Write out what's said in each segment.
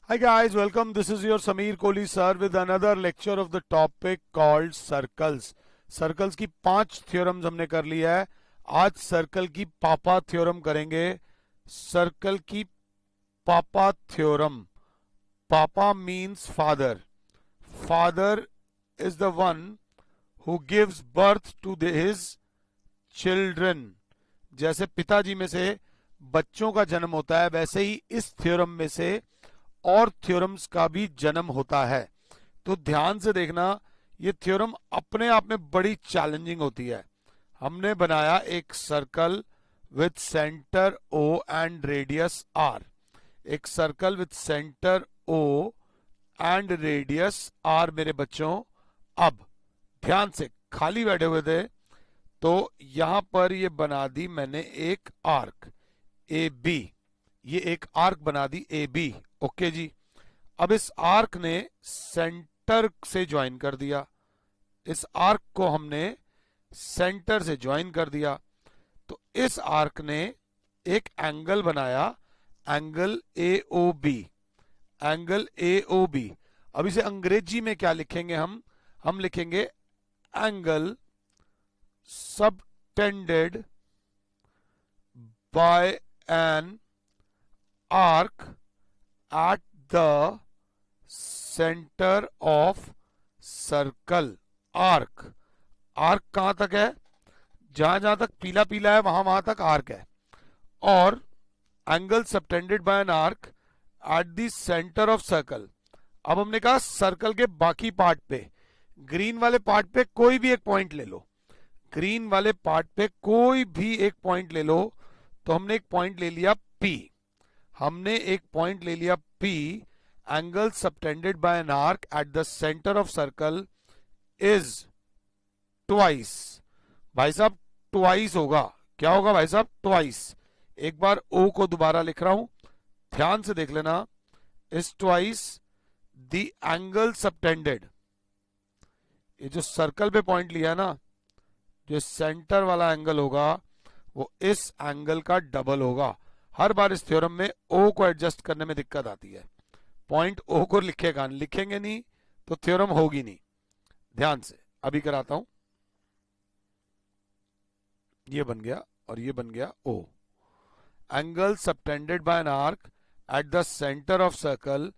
Hi guys, welcome. This is your Sameer Kohli sir with another lecture of the topic called circles. Circles की 5 theorems हमने कर लिया है. आज circle की पापा थ्योरम करेंगे. सर्कल की पापा थ्योरम. पापा means father. Father is the one who gives birth to his children. जैसे पिताजी में से बच्चों का जन्म होता है, वैसे ही इस थ्योरम में से और थ्योरम्स का भी जन्म होता है. तो ध्यान से देखना, ये थ्योरम अपने आप में बड़ी चैलेंजिंग होती है. हमने बनाया एक circle with centre O and radius R. एक circle with centre O and radius R मेरे बच्चों. अब ध्यान से, खाली बैठे हुए थे तो यहां पर ये बना दी मैंने एक आर्क ए बी. ये एक आर्क बना दी ए बी. ओके जी. अब इस आर्क ने सेंटर से ज्वाइन कर दिया. इस आर्क को हमने सेंटर से ज्वाइन कर दिया. तो इस आर्क ने एक एंगल बनाया, angle A O B. Angle A O B. अब इसे अंग्रेजी में क्या लिखेंगे हम लिखेंगे angle subtended by an arc at the center of circle. Arc. Arc कहां तक है? जहां तक पीला पीला है वहां तक आर्क है. और angle subtended by an arc at the centre of circle. अब हमने कहा सर्कल के बाकी पार्ट पे, ग्रीन वाले पार्ट पे कोई भी एक पॉइंट ले लो. ग्रीन वाले पार्ट पे कोई भी एक पॉइंट ले लो. तो हमने एक पॉइंट ले लिया P. हमने एक पॉइंट ले लिया P. Angle subtended by an arc at the centre of circle is twice. भाई साहब ट्वाइस होगा. क्या होगा भाई साहब? ट्वाइस. एक बार O को दोबारा लिख रहा हूं, ध्यान से देख लेना. Is twice the angle subtended. ये जो सर्कल पे पॉइंट लिया ना, जो सेंटर वाला एंगल होगा वो इस एंगल का डबल होगा. हर बार इस थ्योरम में O को एडजस्ट करने में दिक्कत आती है. पॉइंट O को लिखेंगे नहीं तो थ्योरम होगी नहीं. ध्यान से अभी कराता हूं. ये बन गया और ये बन गया O. Angle subtended by an arc at the centre of circle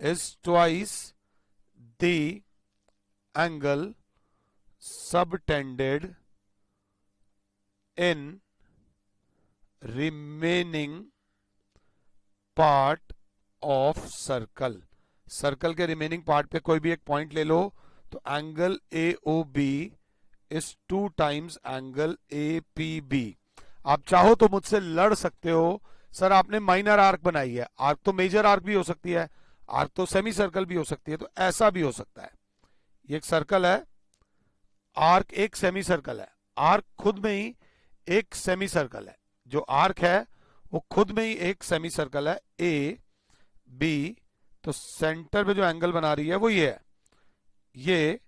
is twice the angle subtended in remaining part of circle. Circle के रिमेनिंग पार्ट पे कोई भी एक पॉइंट ले लो तो angle A O B is 2 times angle A P B. आप चाहो तो मुझसे लड़ सकते हो, सर आपने माइनर आर्क बनाई है. आर्क तो मेजर आर्क भी हो सकती है, आर्क तो सेमी सर्कल भी हो सकती है. तो ऐसा भी हो सकता है. ये एक सर्कल है, आर्क एक सेमी सर्कल है. आर्क खुद में ही एक सेमी सर्कल है. जो आर्क है वो खुद में ही एक सेमी सर्कल है ए बी. तो सेंटर पे जो एंगल बना रही है वो ये है. ये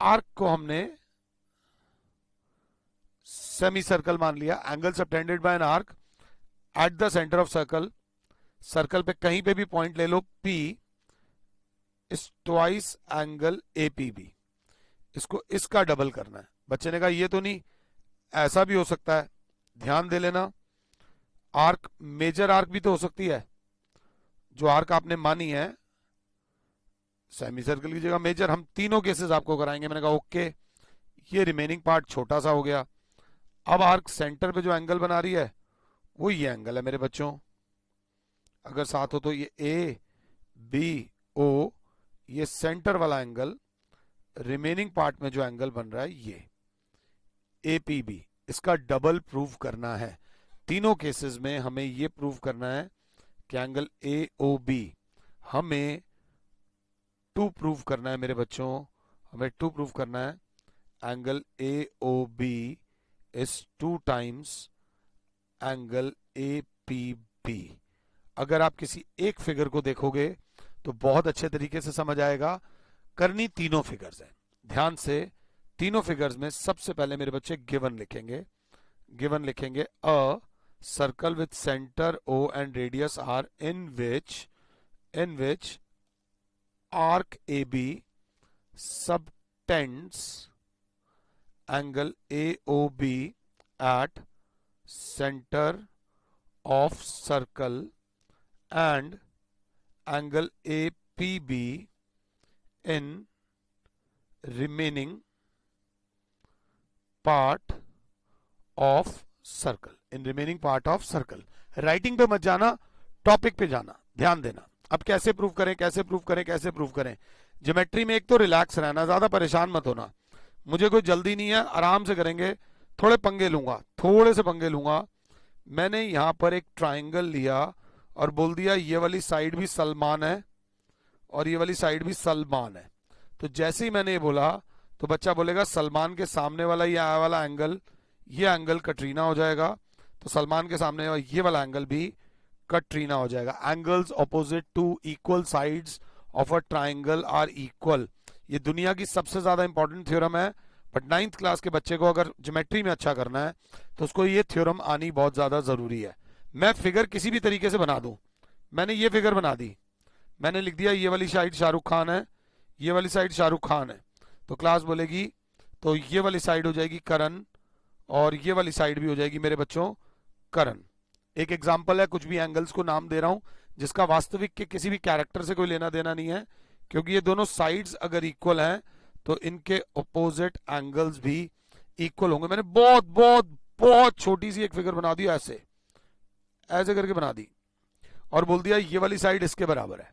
आर्क को हमने सेमी सर्कल मान लिया. Angle subtended by an arc at the centre of circle. Circle पे कहीं पे भी पॉइंट ले लो P is twice angle A P B. इसको इसका डबल करना है. बच्चे ने कहा ये तो नहीं, ऐसा भी हो सकता है. ध्यान दे लेना, आर्क मेजर आर्क भी तो हो सकती है. जो आर्क आपने मानी है सेमी सर्कल की जगह मेजर, हम तीनों केसेस आपको कराएंगे. मैंने कहा ओके. ये रिमेनिंग पार्ट छोटा सा हो गया. अब आर्क सेंटर पे जो एंगल बना रही है वो ये एंगल है मेरे बच्चों. अगर साथ हो तो ये ए बी ओ, ये सेंटर वाला एंगल. रिमेनिंग पार्ट में जो एंगल बन रहा है ये ए पी बी. इसका डबल प्रूव करना है. तीनों केसेस में हमें ये प्रूव करना है कि एंगल ए ओ बी. हमें 2 प्रूव करना है मेरे बच्चों. हमें 2 प्रूव करना है. Angle A O B is 2 times angle A P B. अगर आप किसी एक फिगर को देखोगे तो बहुत अच्छे तरीके से समझ आएगा. करनी तीनों फिगर्स है. ध्यान से, तीनों फिगर्स में सबसे पहले मेरे बच्चे गिवन लिखेंगे. गिवन लिखेंगे अ circle with center O and radius R in which arc AB subtends angle AOB at center of circle and angle APB in remaining part of circle, in remaining part of circle. Writing पे मत जाना, topic पे जाना, ध्यान देना। अब कैसे prove करें, कैसे प्रूव करें, कैसे प्रूव करें? ज्योमेट्री में एक तो रिलैक्स रहना, ज्यादा परेशान मत होना। मुझे कोई जल्दी नहीं है, आराम से करेंगे। थोड़े पंगे लूंगा, थोड़े से पंगे लूंगा। मैंने यहां पर एक ट्राइंगल लिया और बोल दिया ये वाली साइड भी सलमान है और ये वाली साइड भी सलमान है। तो जैसे ही मैंने ये बोला तो बच्चा बोलेगा सलमान के सामने वाला ये वाला एंगल, ये एंगल कटरीना हो जाएगा, तो सलमान के सामने ये वाला एंगल भी कटरीना हो जाएगा। Angles opposite to equal sides of a triangle are equal. ये दुनिया की सबसे ज्यादा इंपॉर्टेंट थ्योरम है, बट 9th क्लास के बच्चे को अगर ज्योमेट्री में अच्छा करना है तो उसको ये थ्योरम आनी बहुत ज्यादा जरूरी है। मैं फिगर किसी भी तरीके से बना दूं, मैंने ये फिगर बना दी, मैंने लिख दिया ये वाली साइड शाहरुख खान है, ये वाली साइड शाहरुख खान है, तो क्लास बोलेगी तो ये वाली साइड हो जाएगी करण और ये वाली साइड भी हो जाएगी मेरे बच्चों करण। एक एग्जांपल है, कुछ भी एंगल्स को नाम दे रहा हूं जिसका वास्तविक के किसी भी कैरेक्टर से कोई लेना देना नहीं है, क्योंकि ये दोनों साइड्स अगर इक्वल हैं तो इनके अपोजिट एंगल्स भी इक्वल होंगे। मैंने बहुत बहुत बहुत छोटी सी एक फिगर बना दी, ऐसे ऐसे करके बना दी और बोल दिया ये वाली साइड इसके बराबर है।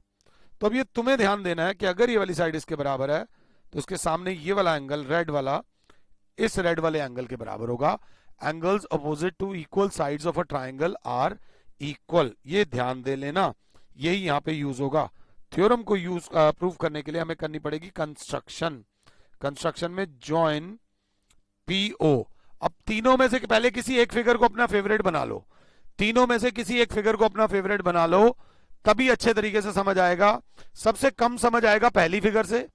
तो अब ये तुम्हें ध्यान देना है कि अगर ये वाली साइड इसके बराबर है तो इसके सामने ये वाला एंगल रेड वाला इस रेड वाले एंगल के बराबर होगा। Angles opposite to equal sides of a triangle are equal, ये ध्यान दे लेना, यही यहां पे यूज होगा। थ्योरम को यूज प्रूव करने के लिए हमें करनी पड़ेगी कंस्ट्रक्शन। कंस्ट्रक्शन में जॉइन पीओ। अब तीनों में से पहले किसी एक फिगर को अपना फेवरेट बना लो, तीनों में से किसी एक फिगर को अपना फेवरेट बना लो, तभी अच्छे तरीके से समझ आएगा। सबसे कम समझ आएगा पहली फिगर से,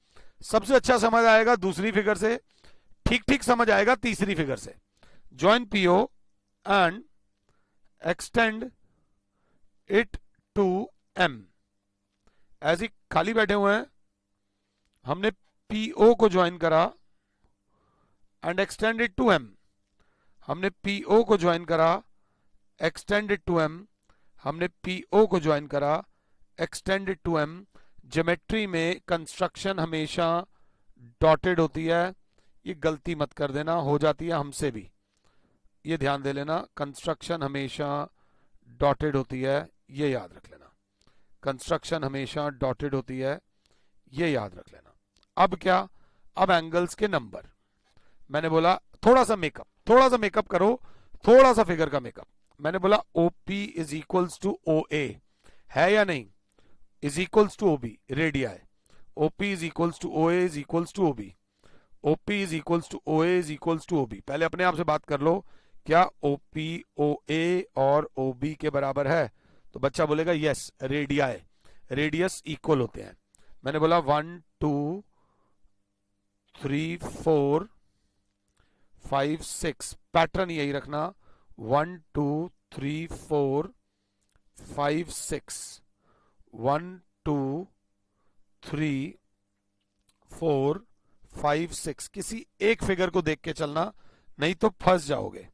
सबसे अच्छा समझ आएगा दूसरी फिगर से, ठीक ठीक समझ आएगा तीसरी फिगर से। Join PO and extend it to M. ऐसे खाली बैठे हुए हैं, हमने पीओ को ज्वाइन करा and extend it to M. हमने पीओ को ज्वाइन करा, एक्सटेंड इट टू एम। हमने पीओ को ज्वाइन करा, extend it to M. Geometry में कंस्ट्रक्शन हमेशा डॉटेड होती है, ये गलती मत कर देना, हो जाती है हमसे भी, ये ध्यान दे लेना। कंस्ट्रक्शन हमेशा डॉटेड होती है, ये याद रख लेना। कंस्ट्रक्शन हमेशा डॉटेड होती है, ये याद रख लेना। अब क्या, अब एंगल्स के नंबर। मैंने बोला थोड़ा सा मेकअप करो, थोड़ा सा फिगर का मेकअप। मैंने बोला OP is equals to O A, है या नहीं? Is equals to OB, radii है। OP is equals to O A is equals to OB. OP is equals to O A is equals to OB. पहले अपने आप से बात कर लो, क्या ओपी ओ ए और ओबी के बराबर है? तो बच्चा बोलेगा यस, रेडिया है, रेडियस इक्वल होते हैं। मैंने बोला 1 2 3 4 5 6, पैटर्न यही रखना, 1 2 3 4 5 6, 1 2 3 4 5 6। किसी एक फिगर को देख के चलना, नहीं तो फंस जाओगे,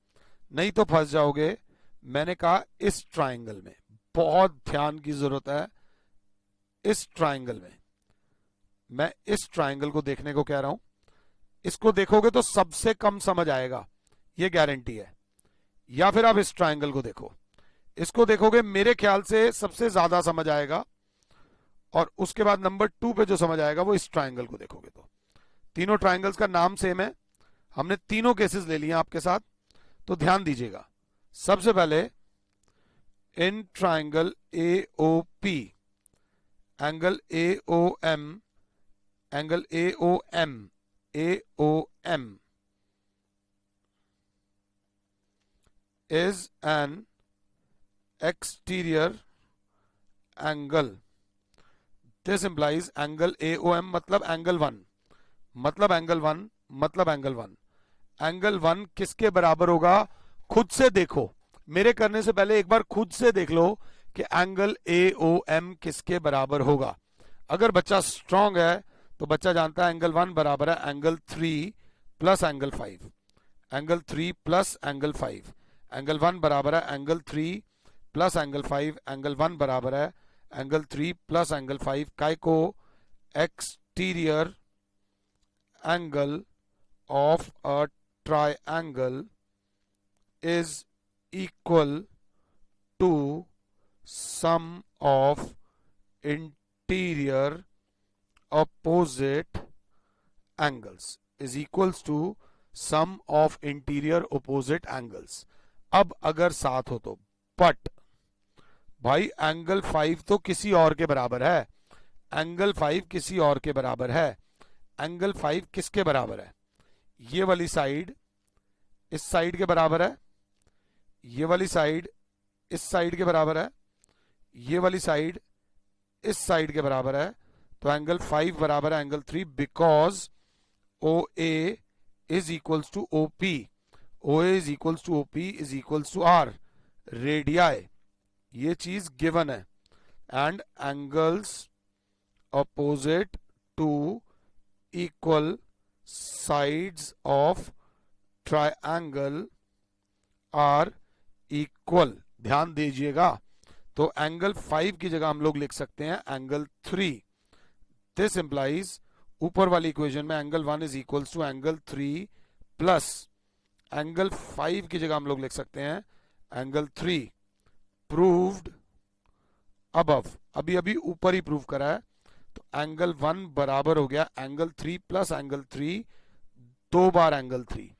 नहीं तो फंस जाओगे। मैंने कहा इस ट्राइंगल में बहुत ध्यान की जरूरत है। इस ट्राइंगल में, मैं इस ट्राइंगल को देखने को कह रहा हूं, इसको देखोगे तो सबसे कम समझ आएगा, ये गारंटी है। या फिर आप इस ट्राइंगल को देखो, इसको देखोगे मेरे ख्याल से सबसे ज्यादा समझ आएगा, और उसके बाद नंबर 2 पे जो समझ आएगा वो इस ट्राइंगल को देखोगे। तो तीनों ट्राइंगल्स का नाम सेम है, हमने तीनों केसेस ले लिए आपके साथ, तो ध्यान दीजिएगा। सबसे पहले in triangle A O P, angle A O M, angle A O M, A O M is an exterior angle. This implies angle A O M मतलब एंगल 1, मतलब एंगल 1, मतलब एंगल 1। एंगल 1 किसके बराबर होगा? खुद से देखो, मेरे करने से पहले एक बार खुद से देख लो कि एंगल ए ओ एम किसके बराबर होगा। अगर बच्चा स्ट्रांग है तो बच्चा जानता है एंगल 1 बराबर है angle 3 plus angle 5, angle 3 plus angle 5, angle 1 बराबर है एंगल 3 प्लस एंगल 5, एंगल 1 बराबर है एंगल 3 प्लस एंगल 5, काय को exterior angle of a triangle is equal to sum of interior opposite angles is equals to sum of interior opposite angles। अब अगर साथ हो तो, बट भाई एंगल 5 तो किसी और के बराबर है, एंगल 5 किसी और के बराबर है। एंगल 5 किसके बराबर है? ये वाली साइड इस साइड के बराबर है, ये वाली साइड इस साइड के बराबर है, ये वाली साइड इस साइड के बराबर है। तो एंगल 5 बराबर है angle 3 because O A is equals to O P, O A is equals to O P is equals to R radii, ये चीज गिवन है। And angles opposite to equal sides of triangle are equal, ध्यान दीजिएगा। तो angle 5 की जगह हम लोग लिख सकते हैं एंगल 3। दिस इंप्लाइज ऊपर वाली इक्वेशन में angle 1 is equals to angle 3 plus angle 5 की जगह हम लोग लिख सकते हैं एंगल 3। प्रूव्ड अबव, अभी अभी ऊपर ही प्रूव करा है। तो एंगल 1 बराबर हो गया एंगल 3 प्लस एंगल 3, 2 बार एंगल 3।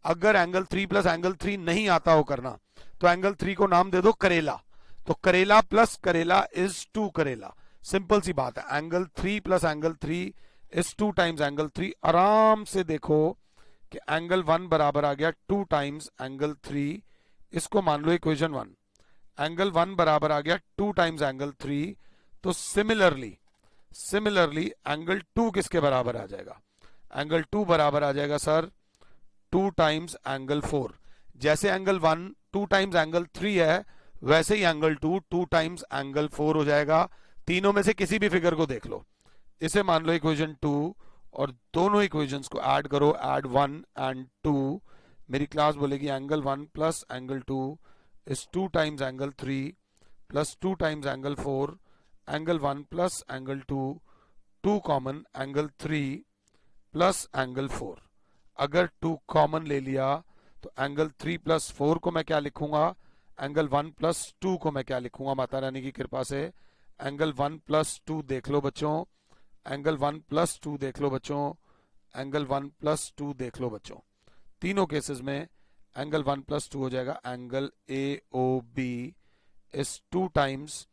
अगर एंगल 3 प्लस एंगल 3 नहीं आता हो करना तो एंगल 3 को नाम दे दो करेला। तो करेला प्लस करेला इज 2 करेला, सिंपल सी बात है। Angle 3 plus angle 3 is 2 times angle 3। आराम से देखो कि एंगल 1 बराबर आ गया 2 टाइम्स एंगल 3, इसको मान लो इक्वेशन 1। एंगल 1 बराबर आ गया 2 टाइम्स एंगल 3। तो सिमिलरली एंगल 2 किसके बराबर आ जाएगा? एंगल 2 बराबर आ जाएगा सर 2 टाइम्स एंगल 4। जैसे एंगल 1 2 टाइम्स एंगल 3 है, वैसे ही एंगल 2 2 टाइम्स एंगल 4 हो जाएगा। तीनों में से किसी भी फिगर को देख लो, इसे मान लो इक्वेशन 2 और दोनों इक्वेशंस को ऐड करो, ऐड 1 एंड 2। मेरी क्लास बोलेगी angle 1 plus angle 2 is 2 times angle 3 plus 2 times angle 4, angle 1 plus angle 2, 2 common angle 3 plus angle 4। अगर 2 कॉमन ले लिया तो एंगल 3 प्लस 4 को मैं क्या लिखूंगा? एंगल 1 प्लस 2 को मैं क्या लिखूंगा? माता रानी की कृपा से एंगल 1 प्लस 2 देख लो बच्चों, एंगल 1 प्लस 2 देख लो बच्चों, एंगल 1 प्लस 2 देख लो बच्चों। तीनों केसेस में एंगल 1 प्लस 2 हो जाएगा। Angle A O B is 2 times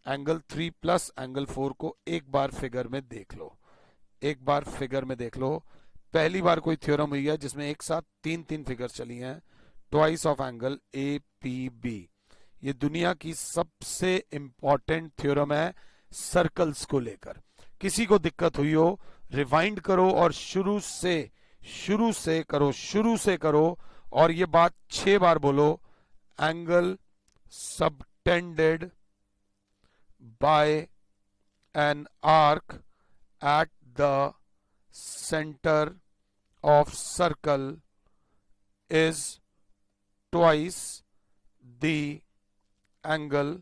angle 3 plus angle 4 को एक बार फिगर में देख लो, एक बार फिगर में देख लो। पहली बार कोई थ्योरम हुई है जिसमें एक साथ 3 फिगर्स चली हैं, twice of angle A P B. ये दुनिया की सबसे इंपॉर्टेंट थ्योरम है सर्कल्स को लेकर। किसी को दिक्कत हुई हो रिवाइंड करो और शुरू से करो और ये बात 6 बार बोलो। Angle subtended by an arc at the center of circle is twice the angle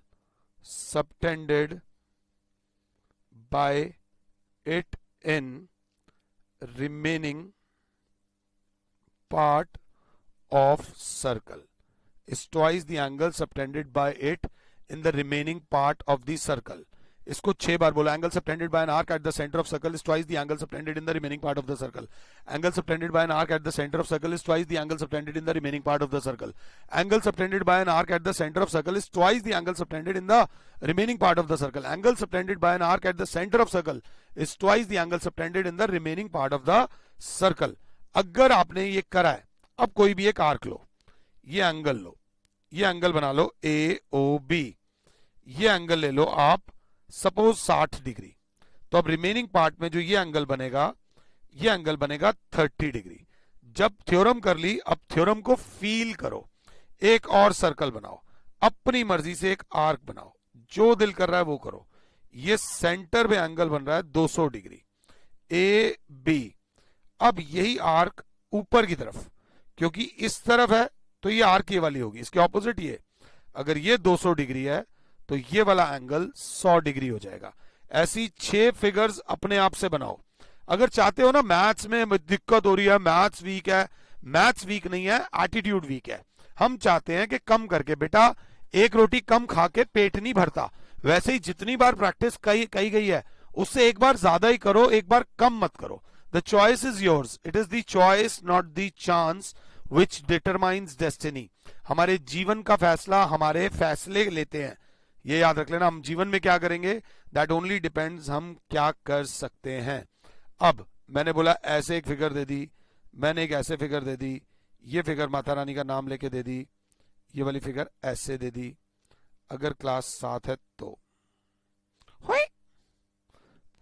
subtended by it in remaining part of circle, is twice the angle subtended by it in the remaining part of the circle। इसको 6 बार बोला। Angle subtended by an arc at the centre of circle is twice the angle subtended in the remaining part of the circle. Angle subtended by an arc at the centre of circle is twice the angle subtended in the remaining part of the circle. Angle subtended by an arc at the centre of circle is twice the angle subtended in the remaining part of the circle. Angle subtended by an arc at the centre of circle is twice the angle subtended in the remaining part of the circle. अगर आपने ये करा है, अब कोई भी एक arc लो, ये एंगल लो, ये एंगल बना लो ए ओ बी, ये एंगल ले लो आप सपोज 60 डिग्री। तो अब रिमेनिंग पार्ट में जो ये एंगल बनेगा, ये एंगल बनेगा 30 डिग्री। जब थ्योरम कर ली, अब थ्योरम को फील करो। एक और सर्कल बनाओ, अपनी मर्जी से एक आर्क बनाओ, जो दिल कर रहा है वो करो। ये सेंटर में एंगल बन रहा है 200 डिग्री ए बी। अब यही आर्क ऊपर की तरफ, क्योंकि इस तरफ है तो ये आर्क ये वाली होगी, इसके ऑपोजिट ये। अगर ये 200 डिग्री है तो ये वाला एंगल 100 डिग्री हो जाएगा। ऐसी 6 फिगर्स अपने आप से बनाओ। अगर चाहते हो ना मैथ्स में दिक्कत हो रही है, मैथ्स वीक है, मैथ्स वीक नहीं है, एटीट्यूड वीक है। हम चाहते हैं कि कम करके, बेटा एक रोटी कम खा के पेट नहीं भरता, वैसे ही जितनी बार प्रैक्टिस कही गई है उससे एक बार ज्यादा ही करो, एक बार कम मत करो। The choice is yours, it is the choice not the chance which determines destiny. हमारे जीवन का फैसला हमारे फैसले लेते हैं, ये याद रख लेना। हम जीवन में क्या करेंगे दैट ओनली डिपेंड्स हम क्या कर सकते हैं। अब मैंने बोला ऐसे एक फिगर दे दी, मैंने एक ऐसे फिगर दे दी, ये फिगर माता रानी का नाम लेके दे दी, ये वाली फिगर ऐसे दे दी। अगर क्लास 7 है तो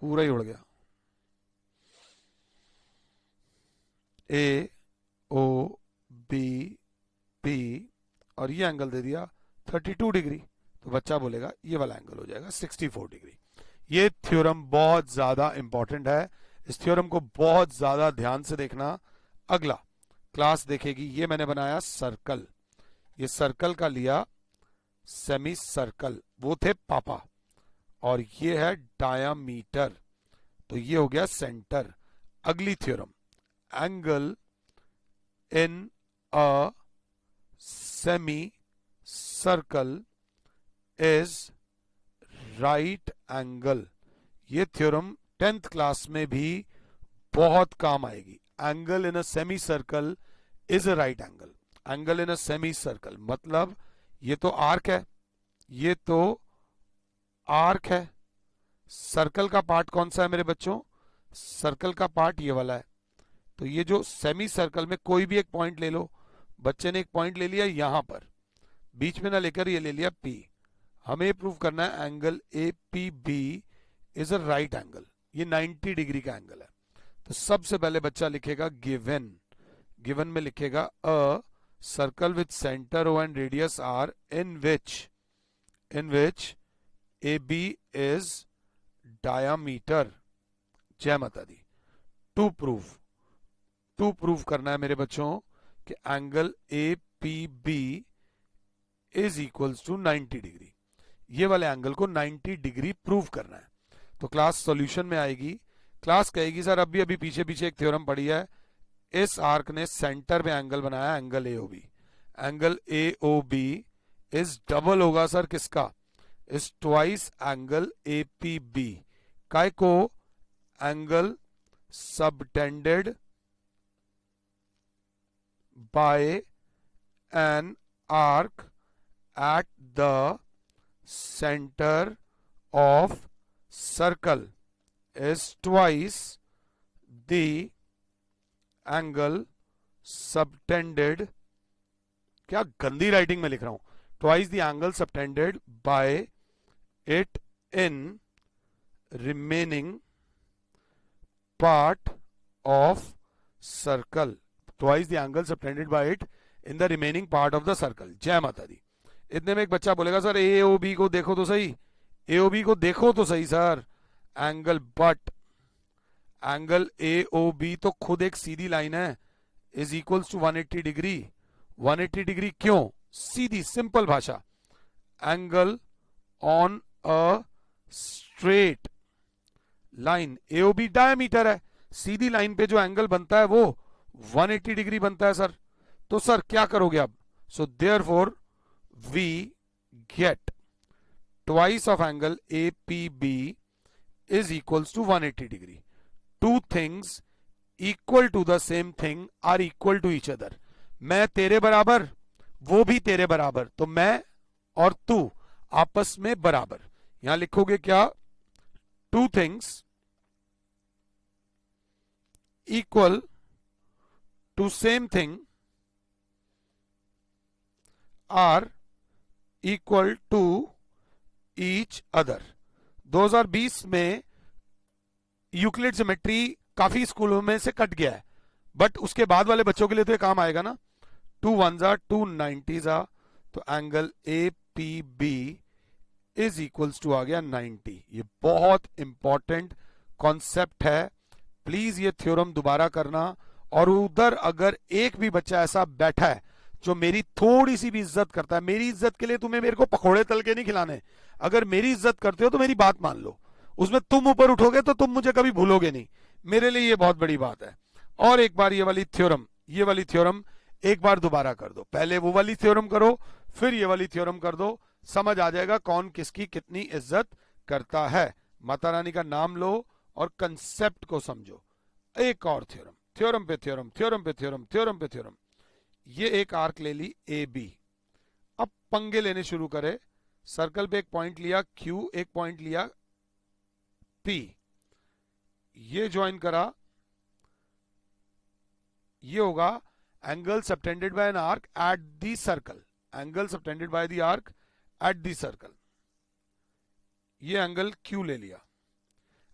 पूरा ही उड़ गया। ए ओ बी पी और ये एंगल दे दिया 32 डिग्री, तो बच्चा बोलेगा ये वाला एंगल हो जाएगा 64 डिग्री। ये थ्योरम बहुत ज्यादा इंपॉर्टेंट है, इस थ्योरम को बहुत ज्यादा ध्यान से देखना। अगला क्लास देखेगी, ये मैंने बनाया सर्कल, ये सर्कल का लिया सेमी सर्कल, वो थे पापा, और ये है डायामीटर, तो ये हो गया सेंटर। अगली theorem, angle in a semi circle is right angle. ये थ्योरम 10th क्लास में भी बहुत काम आएगी। Angle in a semi circle is a right angle. Angle in a semi circle मतलब ये तो आर्क है, ये तो आर्क है। सर्कल का पार्ट कौन सा है मेरे बच्चों? सर्कल का पार्ट ये वाला है। तो ये जो सेमी सर्कल में कोई भी एक पॉइंट ले लो, बच्चे ने एक पॉइंट ले लिया यहां पर, बीच में ना लेकर ये ले लिया P। हमें प्रूव करना है angle A P B is a right angle, ये 90 डिग्री का एंगल है। तो सबसे पहले बच्चा लिखेगा गिवन, गिवन में लिखेगा a circle with centre O and radius R in which A B is diameter. जय माता दी। टू प्रूव करना है मेरे बच्चों कि angle A P B is equals to 90 degree. ये वाले एंगल को 90 डिग्री प्रूव करना है। तो क्लास सॉल्यूशन में आएगी, क्लास कहेगी सर अभी अभी पीछे पीछे एक थ्योरम पढ़ी है, इस आर्क ने सेंटर में एंगल बनाया, angle A O B. Angle A O B is double होगा सर किसका? Is twice angle A P B. काय को? Angle subtended by an arc at the center of circle is twice the angle subtended। क्या गंदी writing में लिख रहा हूं, twice the angle subtended by it in remaining part of circle, twice the angle subtended by it in the remaining part of the circle। जय माता दी। इतने में एक बच्चा बोलेगा सर ए ओ बी को देखो तो सही, ए ओ बी को देखो तो सही sir angle, but angle A O B तो खुद एक सीधी लाइन है, is equals to 180 degree. 180 degree क्यों? सीधी सिंपल भाषा, angle on a straight line, A O B diameter है, सीधी लाइन पे जो एंगल बनता है वो 180 डिग्री बनता है सर। तो सर क्या करोगे अब? So therefore we get twice of angle APB is equals to 180 degree. Two things equal to the same thing are equal to each other. मैं तेरे बराबर, वो भी तेरे बराबर, तो मैं और तू आपस में बराबर। यहां लिखोगे क्या? Two things equal to same thing are equal to each other. 2020 में यूक्लिड ज्योमेट्री काफी स्कूलों में से कट गया है, बट उसके बाद वाले बच्चों के लिए तो ये काम आएगा ना। 2 1 जा 2 90 जा, तो angle A P B is equals to आ गया 90। ये बहुत इंपॉर्टेंट कॉन्सेप्ट है, प्लीज ये थ्योरम दोबारा करना। और उधर अगर एक भी बच्चा ऐसा बैठा है जो मेरी थोड़ी सी भी इज्जत करता है, मेरी इज्जत के लिए तुम्हें मेरे को पकोड़े तल के नहीं खिलाने, अगर मेरी इज्जत करते हो तो मेरी बात मान लो, उसमें तुम ऊपर उठोगे तो तुम मुझे कभी भूलोगे नहीं, मेरे लिए ये बहुत बड़ी बात है। और एक बार ये वाली थ्योरम एक बार दोबारा कर दो, पहले वो वाली थ्योरम करो फिर ये वाली थ्योरम कर दो, समझ आ जाएगा कौन किसकी कितनी इज्जत करता है। माता रानी का नाम लो और कंसेप्ट को समझो। एक और थ्योरम पे थ्योरम, ये एक आर्क ले ली ए बी। अब पंगे लेने शुरू करे, सर्कल पे एक पॉइंट लिया क्यू, एक पॉइंट लिया पी, ये ज्वाइन करा, ये होगा angle subtended by an arc at the circle, angle subtended by the arc at the circle. ये एंगल क्यू ले लिया,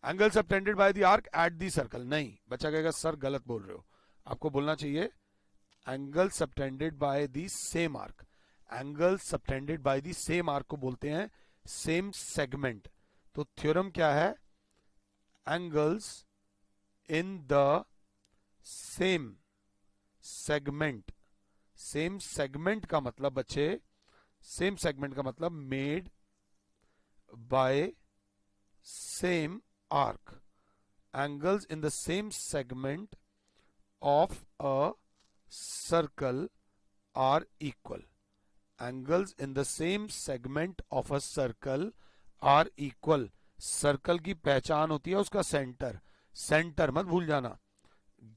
angle subtended by the arc at the circle. नहीं, बच्चा कहेगा सर गलत बोल रहे हो, आपको बोलना चाहिए angle subtended by the same arc. Angle subtended by the same arc को बोलते हैं सेम सेगमेंट। तो थ्योरम क्या है? Angles in the same segment. Same segment का मतलब बच्चे, सेम सेगमेंट का मतलब made by same arc, angles in the same segment of a circle are equal, angles in the same segment of a circle are equal। Circle की पहचान होती है उसका सेंटर, सेंटर मत भूल जाना,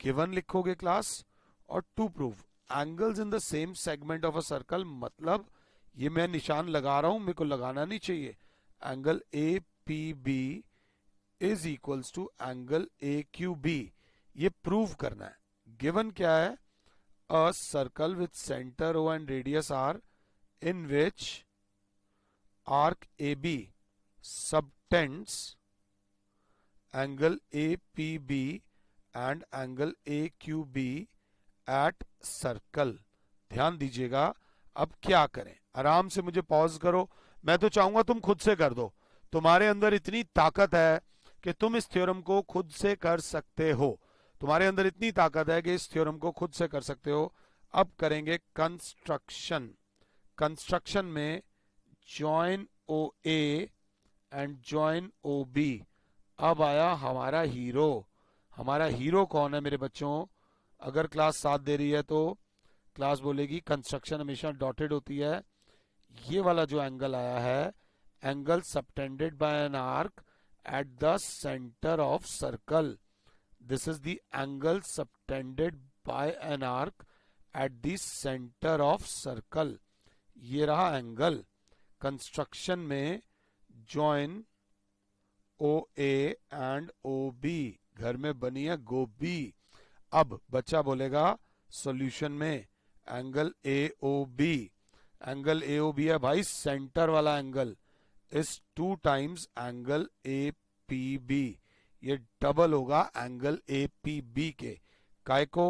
गिवन लिखोगे क्लास। और to prove angles in the same segment of a circle, मतलब ये मैं निशान लगा रहा हूं, मेरे को लगाना नहीं चाहिए, angle A P B is equals to angle A Q B, ये प्रूव करना है। गिवन क्या है? A circle with centre O and radius R in which arc A B subtends angle A P B and angle A Q B at circle. ध्यान दीजिएगा, अब क्या करें? आराम से मुझे पॉज करो, मैं तो चाहूंगा तुम खुद से कर दो, तुम्हारे अंदर इतनी ताकत है कि तुम इस थ्योरम को खुद से कर सकते हो, तुम्हारे अंदर इतनी ताकत है कि इस थ्योरम को खुद से कर सकते हो। अब करेंगे कंस्ट्रक्शन। कंस्ट्रक्शन में join O A and join O B. अब आया हमारा हीरो। हमारा हीरो कौन है मेरे बच्चों? अगर क्लास साथ दे रही है तो क्लास बोलेगी कंस्ट्रक्शन हमेशा डॉटेड होती है। ये वाला जो एंगल आया है, angle subtended by an arc at the center of circle, this is the angle subtended by an arc at the center of circle। ये रहा एंगल। कंस्ट्रक्शन में join O A and O B, घर में बनी है गोभी। अब बच्चा बोलेगा सॉल्यूशन में angle A O B, angle A O B है भाई सेंटर वाला angle, is 2 times angle A P B, ये डबल होगा एंगल ए पी बी के। काय को?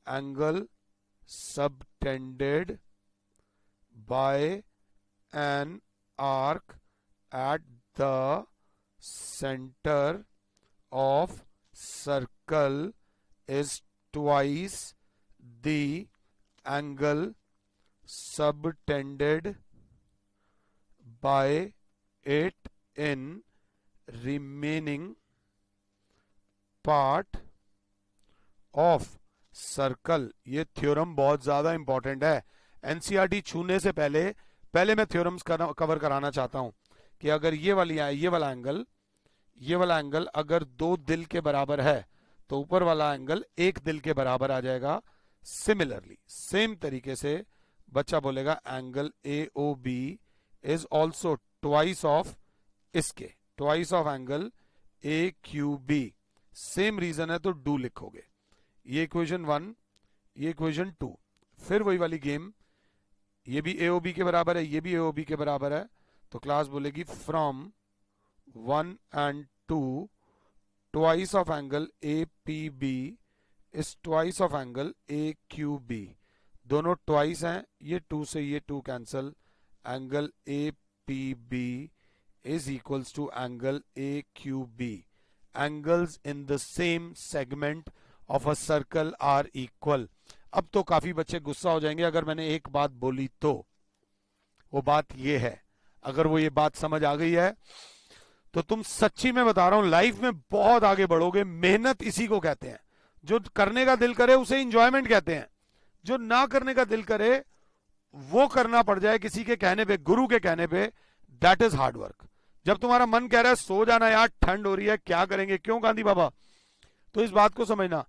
Angle subtended by an arc at the centre of circle is twice the angle subtended by it in remaining part of circle। ये theorem बहुत ज्यादा important है। NCERT छूने से पहले मैं थ्योरम्स कवर कराना चाहता हूं कि अगर ये वाला एंगल अगर 2 दिल के बराबर है तो ऊपर वाला एंगल 1 दिल के बराबर आ जाएगा। सिमिलरली सेम तरीके से बच्चा बोलेगा angle A O B is also twice of इसके, twice of angle A Q B. Same reason है तो डू लिखोगे। ये इक्वेशन 1, ये इक्वेशन 2। फिर वही वाली गेम, ये भी ए ओ बी के बराबर है, ये भी ए ओ बी के बराबर है, तो क्लास बोलेगी from 1 and 2 twice of angle A P B is twice of angle A Q B. दोनों ट्वाइस हैं, ये 2 से ये 2 cancel, angle A P B is equals to angle A Q B. Angles in the same segment of a circle are equal. अब तो काफी बच्चे गुस्सा हो जाएंगे अगर मैंने एक बात बोली तो. वो बात ये है, अगर वो ये बात समझ आ गई है तो तुम सच्ची में बता रहा हूं लाइफ में बहुत आगे बढ़ोगे. मेहनत इसी को कहते हैं. जो करने का दिल करे उसे इंजॉयमेंट कहते हैं. जो ना करने का दिल करे वो करना पड़ जाए किसी के कहने पे, गुरु के कहने पे, दैट इज हार्ड वर्क. जब तुम्हारा मन कह रहा है सो जाना यार, ठंड हो रही है, क्या करेंगे, क्यों गांधी बाबा, तो इस बात को समझना.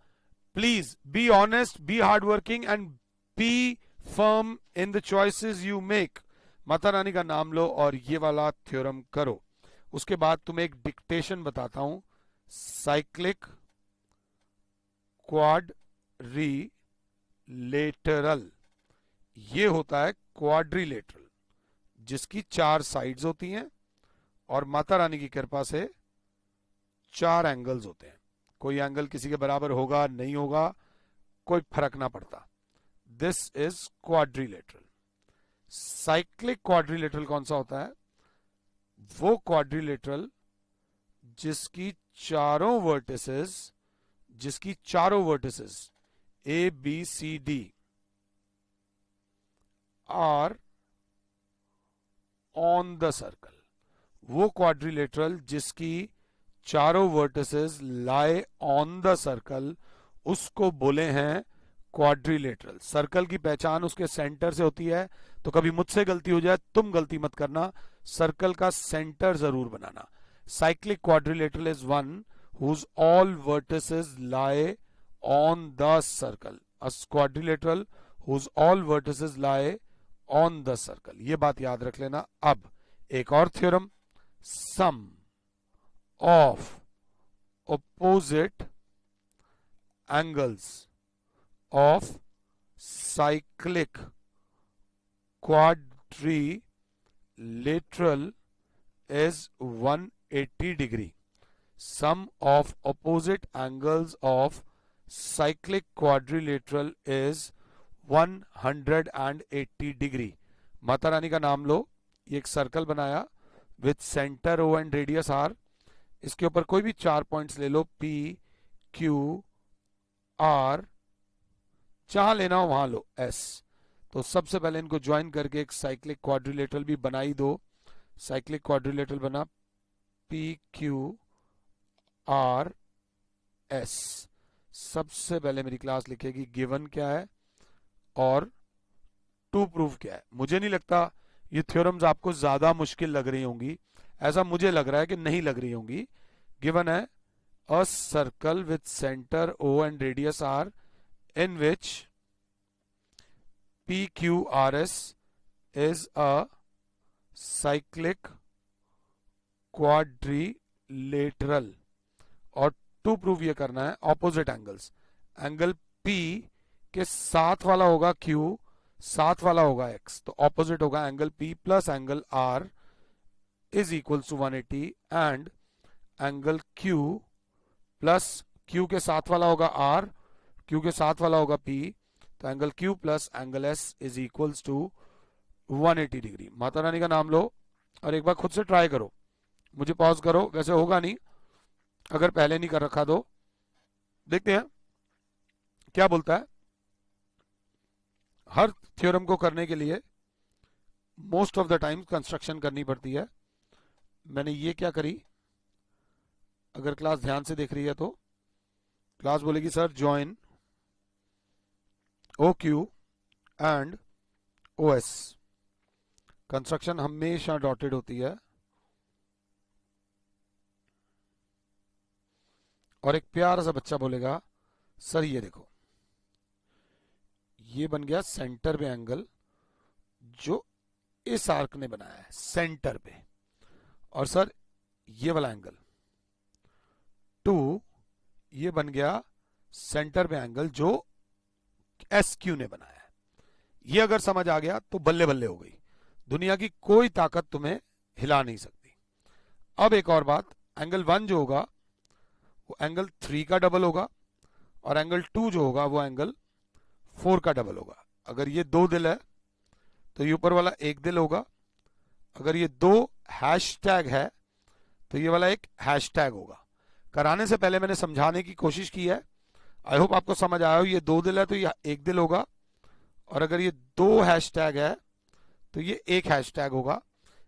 Please be honest, be hard working and be firm in the choices you make. Mata Rani का नाम लो और ये वाला थ्योरम करो. उसके बाद तुम्हें एक डिक्टेशन बताता हूं. साइक्लिक क्वाड्रिलेटरल, ये होता है क्वाड्रिलेटरल जिसकी 4 साइड्स होती हैं और माता रानी की कृपा से 4 एंगल्स होते हैं. कोई एंगल किसी के बराबर होगा नहीं होगा कोई फर्क ना पड़ता. This is quadrilateral. Cyclic quadrilateral कौन सा होता है? वो क्वाड्रिलेटरल जिसकी चारों vertices A B C D are on the circle. वो क्वाड्रिलेटरल जिसकी चारों वर्टिसेस लाए ऑन द सर्कल, उसको बोले हैं क्वाड्रिलेटरल. सर्कल की पहचान उसके सेंटर से होती है. तो कभी मुझसे गलती हो जाए, तुम गलती मत करना, सर्कल का सेंटर जरूर बनाना. Cyclic quadrilateral is one whose all vertices lie on the circle. A quadrilateral whose all vertices lie on the circle. ये बात याद रख लेना. अब एक और theorem, sum of opposite angles of cyclic quadrilateral is 180 degree. Sum of opposite angles of cyclic quadrilateral is 180 degree. माता रानी का नाम लो. ये एक सर्कल बनाया with centre O and radius R. इसके ऊपर कोई भी 4 पॉइंट्स ले लो, P, Q, R, जहां लेना हो वहां लो, S. तो सबसे पहले इनको ज्वाइन करके एक साइक्लिक क्वाड्रिलेटरल भी बनाई दो. साइक्लिक क्वाड्रिलेटरल बना P, Q, R, S. सबसे पहले मेरी क्लास लिखेगी गिवन क्या है और टू प्रूफ क्या है. मुझे नहीं लगता ये थ्योरम्स आपको ज्यादा मुश्किल लग रही होंगी, ऐसा मुझे लग रहा है कि नहीं लग रही होंगी. गिवन है a circle with centre O and radius R in which PQRS is a cyclic quadrilateral. और टू प्रूव ये करना है ऑपोजिट एंगल्स. एंगल P के साथ वाला होगा Q, साथ वाला होगा X, तो ऑपोजिट होगा angle P plus angle R is equal to 180 and angle Q plus Q के साथ वाला होगा R, Q के साथ वाला होगा P, तो angle Q plus angle S is equals to 180 degree. Mata Rani का नाम लो और एक बार खुद से ट्राई करो. मुझे पॉज करो, वैसे होगा नहीं अगर पहले नहीं कर रखा तो. देखते हैं क्या बोलता है. हर थ्योरम को करने के लिए most of the time construction करनी पड़ती है. मैंने ये क्या करी, अगर क्लास ध्यान से देख रही है तो क्लास बोलेगी sir join OQ and OS. Construction हमेशा डॉटेड होती है. और एक प्यारा सा बच्चा बोलेगा सर ये देखो, ये बन गया सेंटर पे एंगल जो इस आर्क ने बनाया है सेंटर पे, और सर ये वाला एंगल 2 ये बन गया सेंटर पे एंगल जो SQ ने बनाया है. ये अगर समझ आ गया तो बल्ले बल्ले हो गई. दुनिया की कोई ताकत तुम्हें हिला नहीं सकती. अब एक और बात, एंगल 1 जो होगा वो एंगल 3 का डबल होगा और एंगल 2 जो होगा वो एंगल 4 का डबल होगा. अगर ये 2 दिल है तो ये ऊपर वाला 1 दिल होगा, अगर ये 2 हैशटैग है तो ये वाला एक हैशटैग होगा। कराने से पहले मैंने समझाने की कोशिश की है, आई होप आपको समझ आया हो। ये 2 दिल है तो ये 1 दिल होगा, और अगर ये 2 हैशटैग है तो ये 1 हैशटैग होगा।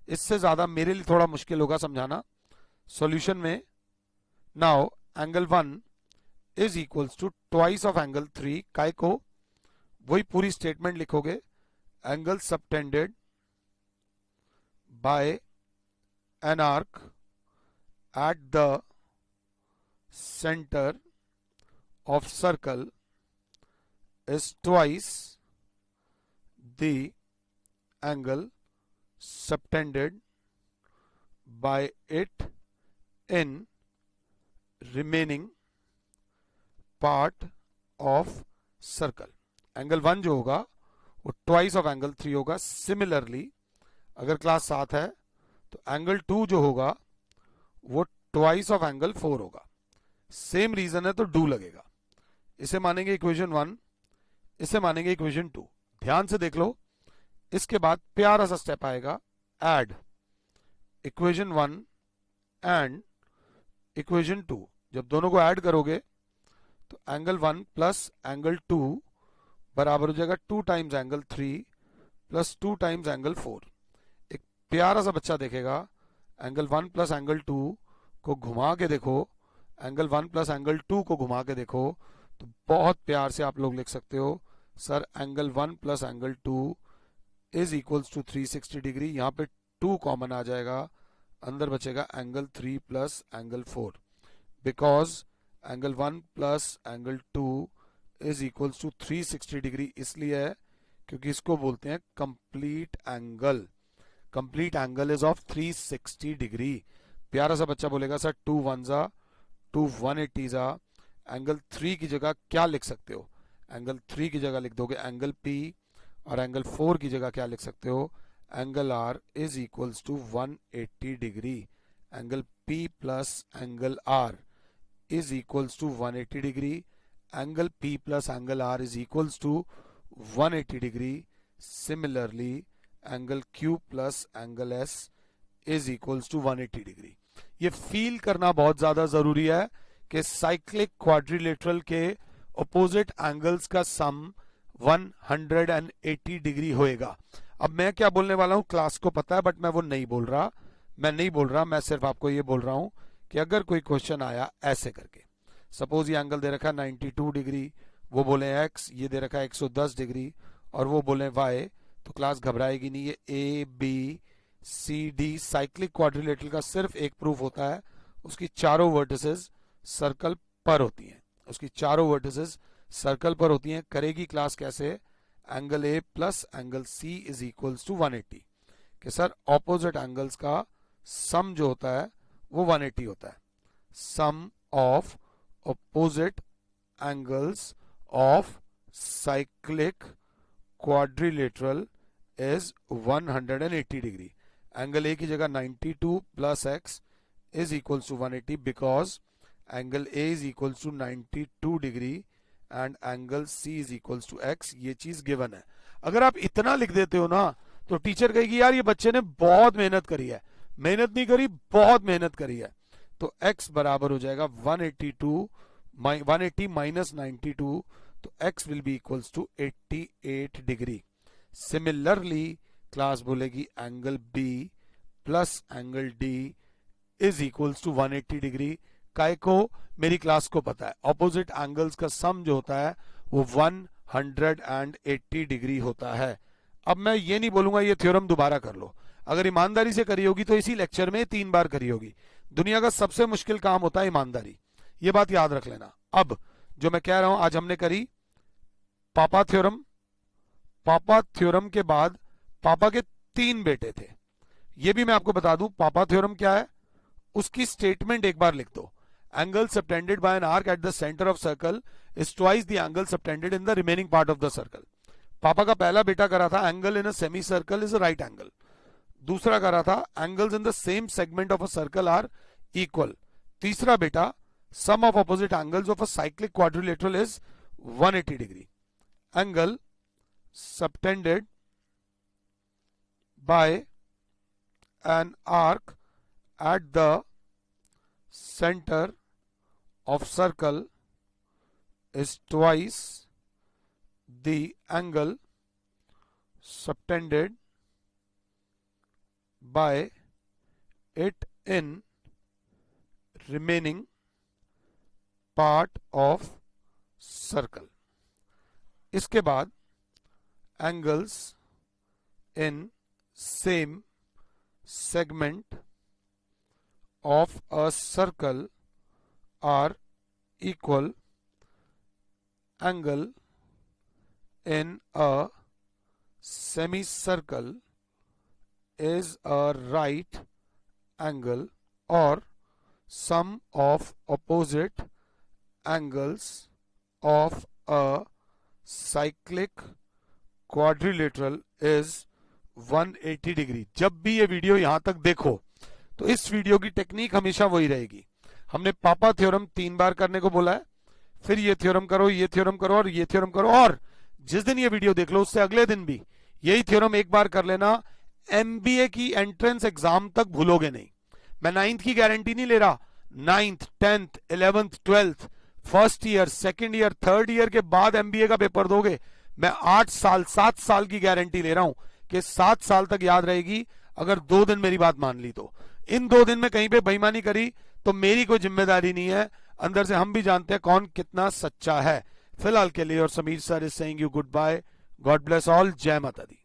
इससे ज्यादा मेरे लिए थोड़ा मुश्किल होगा समझाना सॉल्यूशन में। Now angle 1 is equals to twice of angle 3, काय को वही पूरी स्टेटमेंट लिखोगे, angle subtended by an arc at the center of circle is twice the angle subtended by it in remaining part of circle. Angle 1 जो होगा वो twice of angle 3 होगा। Similarly अगर क्लास 7 है तो एंगल 2 जो होगा वो ट्वाइस ऑफ एंगल 4 होगा। सेम रीजन है तो डू लगेगा। इसे मानेंगे इक्वेशन 1, इसे मानेंगे इक्वेशन 2। ध्यान से देख लो, इसके बाद प्यारा सा स्टेप आएगा, ऐड इक्वेशन 1 एंड इक्वेशन 2। जब दोनों को ऐड करोगे तो एंगल 1 प्लस एंगल 2 बराबर हो जाएगा 2 times angle 3 plus 2 times angle 4। एक प्यारा सा बच्चा देखेगा, एंगल 1 प्लस एंगल 2 को घुमा के देखो, एंगल 1 प्लस एंगल 2 को घुमा के देखो, तो बहुत प्यार से आप लोग लिख सकते हो, sir angle 1 plus angle 2 is equals to 360 degree. यहाँ पे 2 कॉमन आ जाएगा, अंदर बचेगा angle 3 plus angle 4, because angle 1 plus angle 2 is equals to 360 degree इसलिए है क्योंकि इसको बोलते हैं complete angle. Complete angle is of 360 degree. प्यारा सा बच्चा बोलेगा सर 2 1 जा 2 180 जा, एंगल 3 की जगह क्या लिख सकते हो? एंगल 3 की जगह लिख दोगे एंगल P, और एंगल 4 की जगह क्या लिख सकते हो? Angle R is equals to 180 degree. Angle P plus angle R is equals to 180 degree. Angle P plus angle R is equals to 180 degree. Similarly angle Q plus angle S is equals to 180 degree. ये feel करना बहुत ज्यादा जरूरी है कि cyclic quadrilateral के opposite angles का sum 180 degree होएगा। अब मैं क्या बोलने वाला हूं क्लास को पता है, बट मैं वो नहीं बोल रहा, मैं सिर्फ आपको ये बोल रहा हूं कि अगर कोई क्वेश्चन आया ऐसे करके, सपोज ये एंगल दे रखा है 92 डिग्री, वो बोले x, ये दे रखा है 110 डिग्री और वो बोले y, तो क्लास घबराएगी नहीं। ये A B C D cyclic quadrilateral का सिर्फ एक प्रूफ होता है, उसकी चारों वर्टिसेस सर्कल पर होती हैं, उसकी चारों वर्टिसेस सर्कल पर होती हैं। करेगी क्लास कैसे? Angle A plus angle C is equals to 180, कि सर ऑपोजिट एंगल्स का सम जो होता है वो 180 होता है। Sum of opposite angles of cyclic quadrilateral is 180 degree. Angle A की जगह 92 plus X is equals to 180 because angle A is equals to 92 degree and angle C is equals to एक्स। ये चीज गिवन है। अगर आप इतना लिख देते हो ना तो टीचर कहेगी यार ये बच्चे ने बहुत मेहनत करी है। मेहनत नहीं करी, बहुत मेहनत करी है। तो x बराबर हो जाएगा 180 माइनस 92, तो x will be equals to 88 degree. Similarly class बोलेगी angle B plus angle D is equals to 180 degree. काय को? मेरी क्लास को पता है ऑपोजिट एंगल्स का सम जो होता है वो 180 डिग्री होता है। अब मैं ये नहीं बोलूंगा ये थ्योरम दोबारा कर लो, अगर ईमानदारी से करी होगी तो इसी लेक्चर में 3 बार करी होगी। दुनिया का सबसे मुश्किल काम होता है ईमानदारी, ये बात याद रख लेना। अब जो मैं कह रहा हूं, आज हमने करी पापा थ्योरम। पापा थ्योरम के बाद पापा के 3 बेटे थे, ये भी मैं आपको बता दूं। पापा थ्योरम क्या है उसकी स्टेटमेंट एक बार लिख दो। Angle subtended by an arc at the centre of circle is twice the angle subtended in the remaining part of the circle. पापा का पहला बेटा करा था angle in a semi circle is a right angle. दूसरा करा था angles in the same segment of a circle are equal. तीसरा बेटा sum of opposite angles of a cyclic quadrilateral is 180 degree. Angle subtended by an arc at the center of circle is twice the angle subtended by it in remaining part of circle. इसके बाद angles in same segment of a circle are equal. Angle in a semicircle is a right angle or sum of opposite angles of a cyclic quadrilateral is 180 degree. जब भी ये video यहां तक देखो तो इस वीडियो की टेक्निक हमेशा वही रहेगी। हमने पापा थ्योरम 3 बार करने को बोला है, फिर ये थ्योरम करो, ये थ्योरम करो और ये थ्योरम करो, और जिस दिन ये वीडियो देख लो उससे अगले दिन भी यही थ्योरम एक बार कर लेना। एमबीए की एंट्रेंस एग्जाम तक भूलोगे नहीं। मैं 9th की गारंटी नहीं ले रहा, 9th 10th 11th 12th first year second year third year के बाद एमबीए का पेपर दोगे, मैं 8 साल 7 साल की गारंटी ले रहा हूं कि 7 साल तक याद रहेगी अगर 2 दिन मेरी बात मान ली तो। इन 2 दिन में कहीं पे बेईमानी करी तो मेरी कोई जिम्मेदारी नहीं है, अंदर से हम भी जानते हैं कौन कितना सच्चा है। फिलहाल के लिए और Sameer sir is saying you good bye, God bless all, जय माता दी।